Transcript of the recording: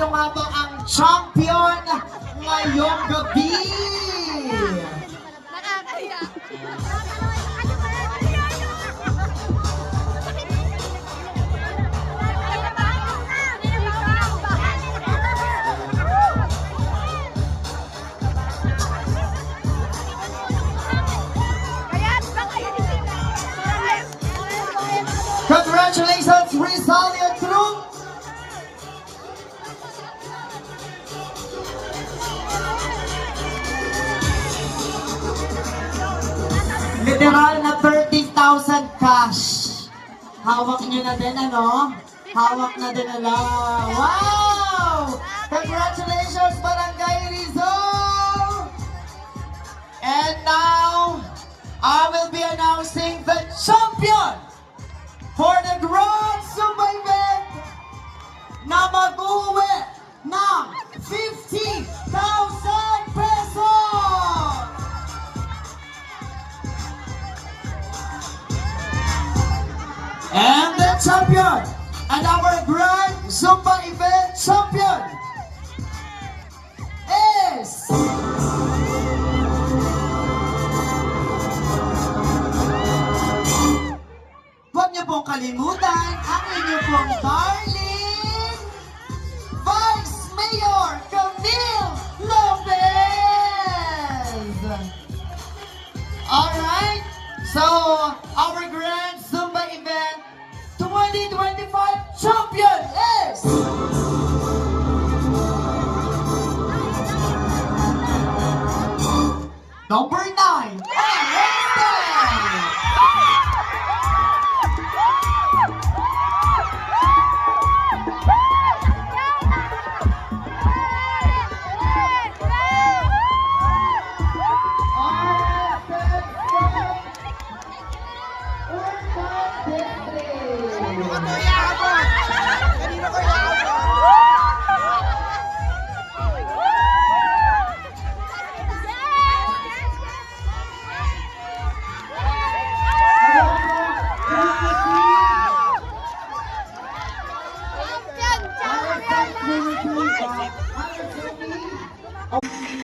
sino nga ba ang champion ngayong gabi? Nakakaya. Congratulations, Resilient Crew! Literal na 30,000 cash. Hawak nyo na din, ano? Hawak na din, ala. Wow! Congratulations, Barangay Rizal! And now, I will be announcing the champion for the Grand Zumba event na mag-uwi ng 50,000 pesos! And the champion and our Grand Zumba event champion is huwag niyo pong kalimutan ang inyo pong darling Vice Mayor Camille Lopez! Alright, so our Grand Zumba event 2025 champion is number 9.